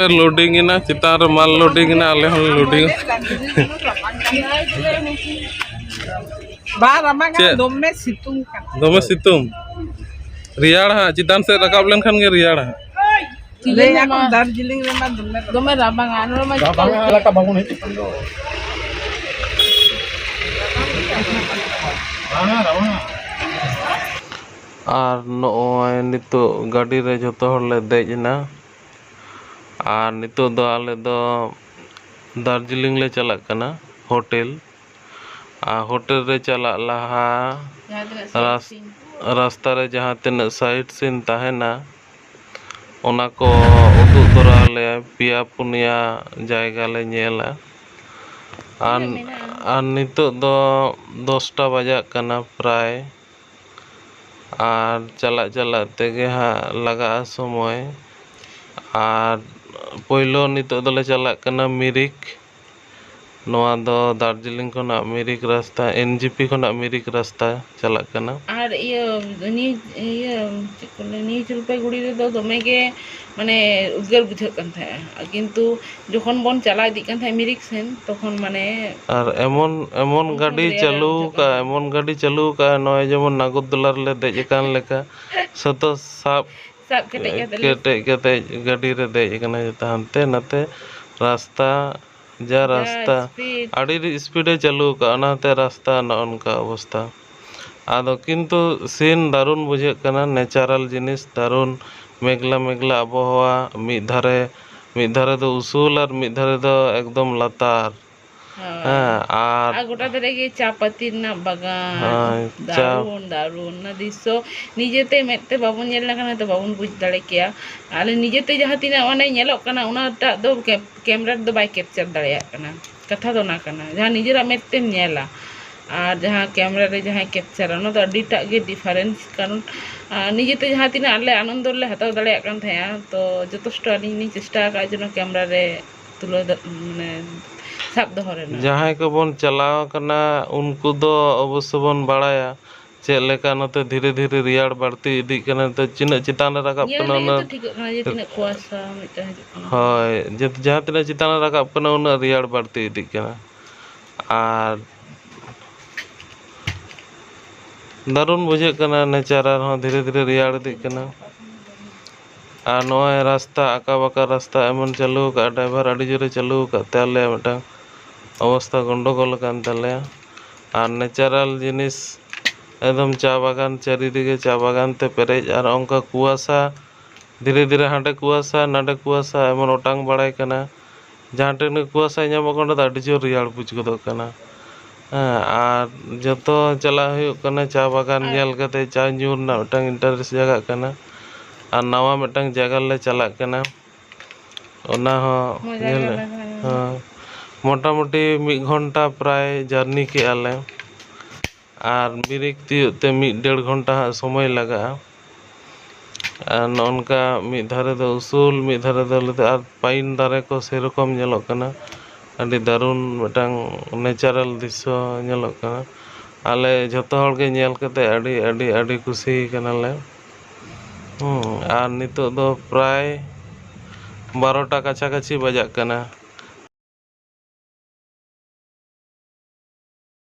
Loading ना चितान रे माल loading ना आले हम लोडिंग दोमे सितुंग रियाड़ हाँ चितान से रकाब लेन खान गे रियाड़ हाँ दार्जिलिंग रे मा दोमे राबांग आनो मा एलाका बाबुन हेतु पंदो और नॉय नितो गाड़ी रे जतो हड़ले देजना और नितो दो आले दो दार्जिलिंग ले चला कना होटल आ होटल रे चला लहा रास्ता रे जहाँ तीन साइड सीन तहना ओना को उदुग दरा ले पिया पुनिया जायगा ले नेला और नितो दो 10टा बजा कना प्राय और चला चला तेगे हाँ लगा समय और पहिलो नितो दले चला कना मिरिक नवा दो दार्जिलिंग कोना मिरिक रास्ता एनजीपी कोना मिरिक रास्ता चला कना और नी जलपाईगुड़ी रे दो दमे के माने उद्गार बुझे कन था किंतु जखन बन चला इदी कन था मिरिक सेन तखन माने और एमन गाड़ी चालू का नय जेमन नागरदोला ले देज कान लेका सतो साब केटे गाड़ी रे देज कना हानते नाते रास्ता जा रास्ता आड़ी स्पीड चालू का अनाते रास्ता ननका अवस्था आदो किंतु सीन दारुण बुझे कना नेचारल जिनिस दारुण मेघला मेघला आबहावा मिद धारे दो उसूल और मिद धारे दो एकदम लतार और गोटा दरे के चापत्ती ना बागान दारुण ना दिसो निजेते मेते बाबुन नेल लकना तो बाबुन बुझ दाड़े किया आले निजेते जहाँ तीना माने नेलोक कना उनाटा दो कैमरा दो बाय कैप्चर दाड़ेया कना कथा दो ना कना जहाँ निजेरा मेते नेला और जहाँ कैमरा रे जहाँ कैप्चर ओना दो अडिटा गे डिफरेंस कारण निजेते जहाँ तीना आले आनंद ले हताव दाड़ेया कन थाया तो जथेष्ट आलिनी चेष्टा का जनो कैमरा रे तुलो माने जहाँ को बन चलाव कना उनको दो अवश्य बन बाड़ाया चेक लेका नते धीरे धीरे रियाड़ बढ़ती इदी कना तो चिना चितान राकाब कना ना होय जहाँ तीना चितान राकाब कना उना रियाड़ बढ़ती इदी कना और दारुण बुझे कना नेचारल हो धीरे धीरे रियाड़ इदी कना और नोय रास्ता आका बाका रास्ता एमन चालू का ड्राइवर आड़ी जोरे चालू का ताले मटा अवस्था गंडगोल कान ताले और नेचारल जिनिस एकदम चा बागान चारिदिके चा बागान ते पेरेज और अंका कुआसा धीरे धीरे हांडे कुआसा नाडे कुआसा एमन ओटांग बाड़ाय कना जहाँ टेन कुआसा नामोग ओंडे दो आड़ी जोर रियाड़ बुझ गोदोग कना और जतो चला हुयुग कना चा बागान नेल कते चा ᱧᱩ रना मिटांग इंटरेस्ट जगह कना और नवा मिटांग जगह ले चला कना ओना हो मोटामुटी 1 घंटा प्राय जर्नी के आले और मिरिक तीते 1.5 घंटा समय लगा और ननका मिद धारे दो उसूल मिद धारे दो और पाइन दारे को सेरकम नेलोग कना अड़ी दारुण मिटांग नेचारल दृश्य नेलोग कना आले जतो हड़ के नेल कते अड़ी अड़ी अड़ी खुशी कनाले और नितो दो प्राय 12टा काछा काछी बजाक कना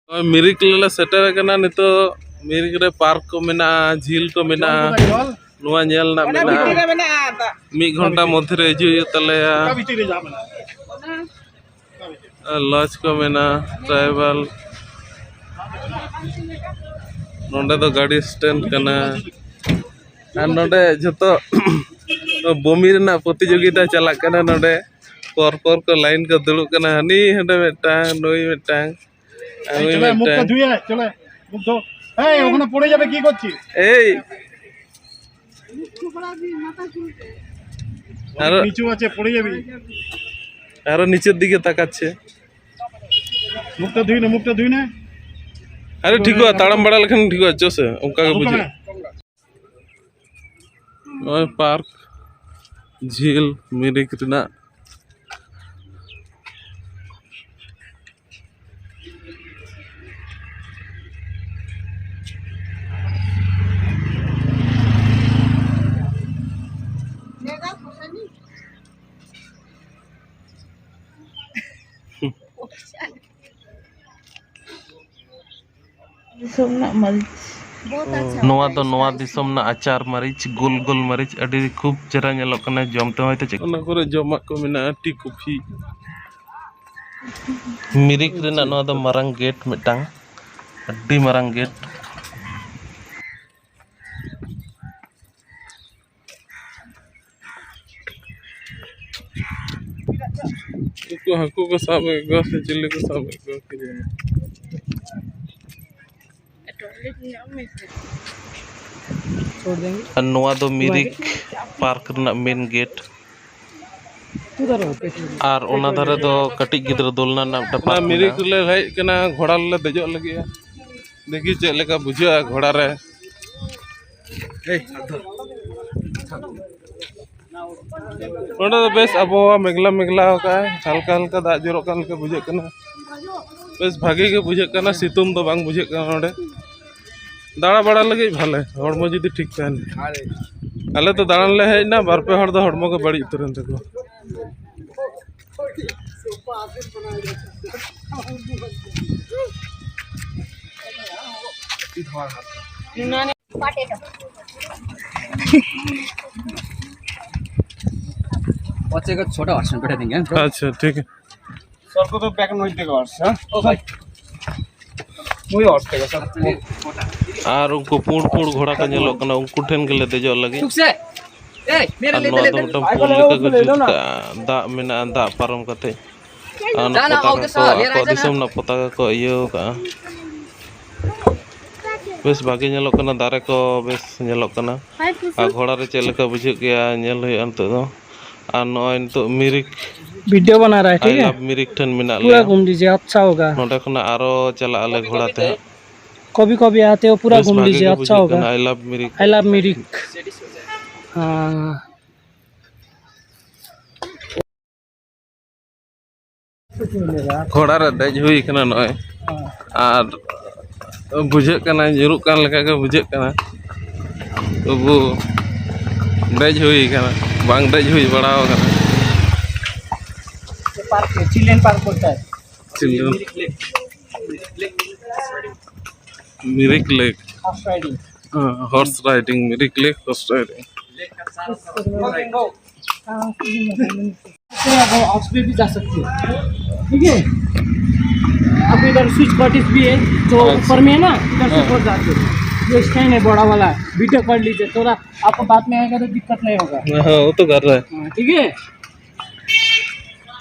मिरिक ले सेटर कना नितो मिरिक रे पार्क को मेना झील को मेना नुआ नेल ना मेना 1 घंटा मध्य रे हिजु तलेया लॉज को मेना ट्राइबल नोंडे दो गाड़ी स्टैंड कना और नोंडे जतो बोमी रेना प्रतियोगिता चला कना नोंडे पर को लाइन को दुड़ुब कना हनी हंडे मेटांग नई मेटांग चले मुख तो धुइया चले मुख तो এই ওখানে পড়ে যাবে কি করছিস এই আর নিচু আছে পড়ে যাবি আর নিচের দিকে তাকাচ্ছে মুখটা ধুই না अरे ठीक है ताड़म बड़ा लेकिन ठीक है अच्छे से उनका के बुझे और पार्क झील मिरिक रिना दिसोम ना मरीच नोआ दो नोआ दिसोम ना अचार मरीच गोल गोल मरीच अडी खूब चेहरा नेलोक कना जमते होयते चेक ओना करे जमाक को मेना टी कॉफी मिरिक रेना नोआ दो मारंग गेट मिटांग अड्डी मारंग गेट को हाकू को साबे गो से चिल्ली को साबे गो किरे छोड़ देंगे नोआ दो मिरिक पार्क रना मेन गेट उधर हो और ओना धारे दो कटिक गिद्र दोलना ना पार्क मिरिक ले हेज कना घोड़ा ले देजो लगी देखी चे लेका बुझा घोड़ा रे नोडे तो बेस अब मेघला मेघला होका हल्का हल्का दाग जोरो कान के बुझे कना बेस भागे के बुझे कना सितुम तो बांग बुझे कना नोडे दाड़ा बड़ा लगे भाले हड़मो जुदी ठीक तहन आले तो दाड़न ले हेजना बार पे हड़ दो हड़मो के बड़ी उतरन तको बच्चे का छोटा वर्षन बैठा देंगे अच्छा ठीक है सर को तो बैक नॉइज देगा वर्ष हां ओ भाई मुई वर्ष देगा सर और उनको पूर्ण पूर्ण घोड़ा का नेलो कना उनको ठेन के ले देजो लगी ठीक से ए मेरे ले ले ले दा मेना दा पारम कते जाना आओगे सर ये को दिसम ना पताका को इयो का बेस भागे नेलो कना दारे को बेस नेलो कना आ घोड़ा रे चले का बुझे गया नेल होय अंत दो आ नय तो मिरिक वीडियो बना रहा है ठीक है अब मिरिक ठन मिना पूरा घूम लीजिए अच्छा होगा नोडे खना आरो चला आले घोड़ा ते कभी कभी आते हो पूरा घूम लीजिए अच्छा होगा आई लव मिरिक हाँ घोड़ा रे देज हुई कना नय आर बुझे कना जुरुक कान लेका के बुझे कना तबु देज हुई कना बांग देज हुई बड़ाव कना पार्क चिल्ड्रन पार्क बोलता है children Mirik lake horse riding Mirik lake horse riding ऑक्स पे भी जा सकते हो ठीक है अब इधर स्विच कॉटेज भी है जो ऊपर में है ना इधर से ऊपर जाते हो ये स्टैंड है बड़ा वाला वीडियो कर लीजिए थोड़ा आपको बाद में आएगा तो दिक्कत नहीं होगा हाँ वो तो कर रहा है ठीक है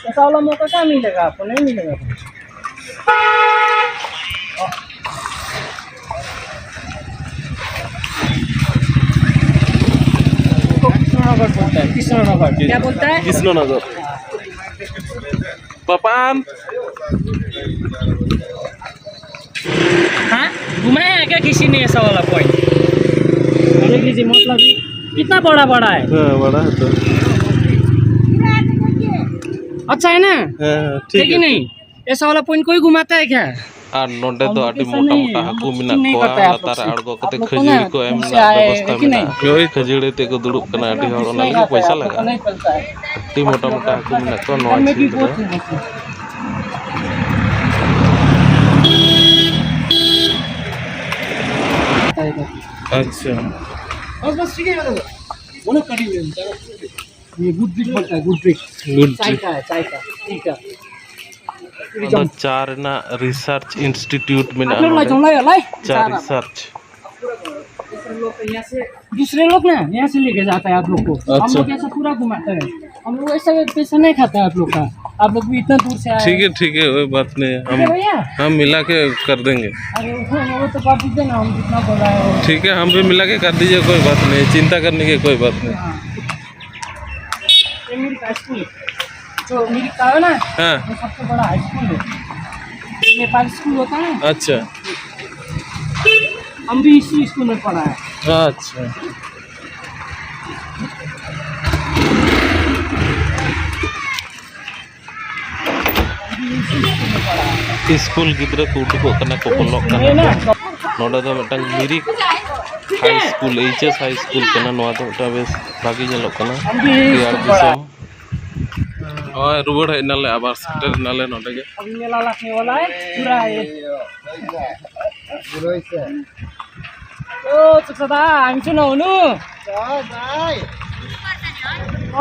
ऐसा वाला मौका क्या मिलेगा आपको नहीं मिलेगा कृष्णनगर बोलता है कृष्णनगर क्या बोलता है कृष्णनगर पापान हाँ घुमाया है क्या किसी ने ऐसा वाला पॉइंट देख लीजिए मतलब कितना बड़ा बड़ा है हाँ बड़ा है तो अच्छा है ना ठीक है कि नहीं ऐसा वाला पॉइंट कोई घुमाता है क्या और नोडे तो आटी मोटा मोटा हाकू मिना को तार आड़गो कते खजूरी को एम ना व्यवस्था मिना कोई खजूरी ते को दुड़ुब कना आटी हड़ ओना लगे पैसा लगा नहीं पड़ता है आटी मोटा मोटा हाकू मिना को नोआ छी अच्छा बस ठीक है बोलो करी ये गुड ड्रिंक बोलता है गुड ड्रिंक चाय का ठीक है चार ना रिसर्च इंस्टीट्यूट में ना चार रिसर्च दूसरे लोग ना यहाँ से लेके जाता है आप लोग को हम लोग ऐसा पूरा घुमाते हैं हम लोग ऐसा पैसा नहीं खाता है आप लोग का आप लोग भी इतना दूर से आए ठीक है कोई बात नहीं हम मिला के कर देंगे अरे वो तो कर दीजिए ना हम जितना बोल रहे हैं ठीक है हम भी मिला के कर दीजिए कोई बात नहीं चिंता करने की कोई बात नहीं ये मेरी स्कूल जो मेरी का है ना हाँ वो सबसे बड़ा हाई स्कूल है नेपाल स्कूल होता है अच्छा हम भी इसी स्कूल में पढ़ा है अच्छा स्कूल गिद्रा को उठको कना को बोलो कना नोडा दो meeting Mirik high school HS high school कना नोआ तो मिटा बेस भागी नेलो कना यार दिसम और रुबड़ है नाले आबार सेक्टर नाले नोडे के अभी मेला लगने वाला है पूरा ये ओ सुक्सदा हामी चाहिँ नहुनु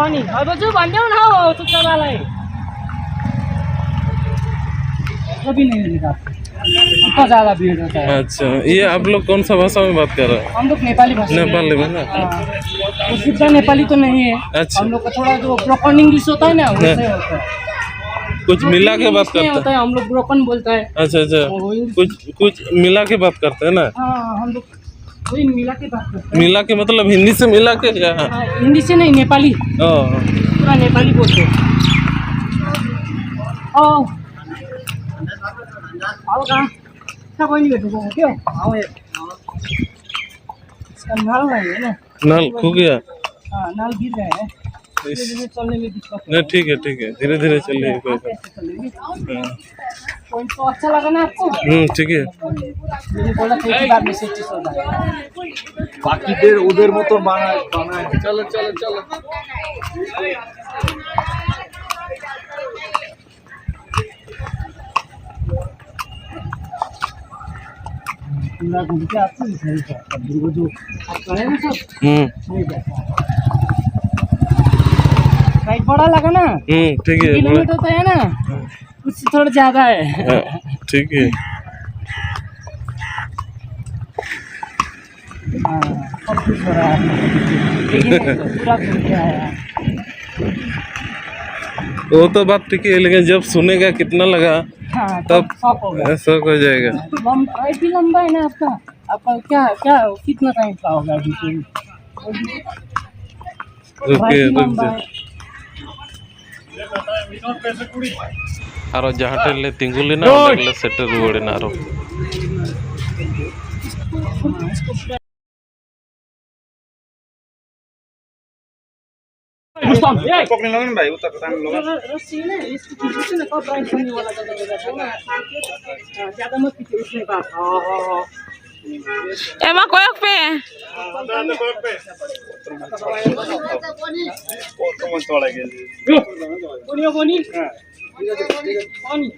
अनि हजुर भनिदेऊ न हौ सुक्सदालाई कभी नहीं मिलेगा इतना ज़्यादा भीड़ होता है। अच्छा, ये आप लोग कौन सा भाषा में बात कर रहे हम लोग नेपाली भाषा में। नेपाली में ना? तो शुद्ध नेपाली तो नहीं है। अच्छा। हम लोग का थोड़ा जो ब्रोकन इंग्लिश होता है ना वैसे होता है। कुछ मिला के बात करते होता हैं? है हम लोग ब्रोकन बोलता है। अच्छा अच्छा, कुछ मिला के बात करते हैं ना? हाँ हम लोग वही मिला के बात करते हैं। मिला के मतलब हिंदी से मिला के या? हिंदी से नहीं नेपाली, पूरा नेपाली बोलते हैं। आओ कहाँ क्या कोई नहीं बैठो क्यों आओ इसका नल है ना, नल खो गया? हाँ नल गिर गए हैं, चलने में दिक्कत नहीं ठीक है, धीरे धीरे चलिए। पॉइंट तो अच्छा लगा ना आपको? ठीक है। मैंने बोला था एक बार में से चीज होगा बाकी देर उधर मत बाना चलो चलो चलो पूरा घूम के आपको सही है वो जो आप कहे ना सब सही जाता है। राइट बड़ा लगा ना? ठीक है। किलोमीटर तो है ना, कुछ थोड़ा ज्यादा है। ठीक है। हाँ सब कुछ हो रहा है पूरा घूम के आया। वो तो बात ठीक है, लेकिन जब सुनेगा कितना लगा हाँ तब शौक होगा, शौक हो जाएगा। काफी लंबा है ना आपका क्या क्या कितना टाइम का होगा अभी? रुकिए आरो जहाँ टेले तिंगुली ना उन्हें सेटर रुआड़े ना आरो पकड़ने लगे ना भाई उतर टाइम लगा रस्सी है ना इसकी पीछे ना कब राइट होने वाला ज्यादा मत पीछे उसने कहा एमा कोयक पे बोनी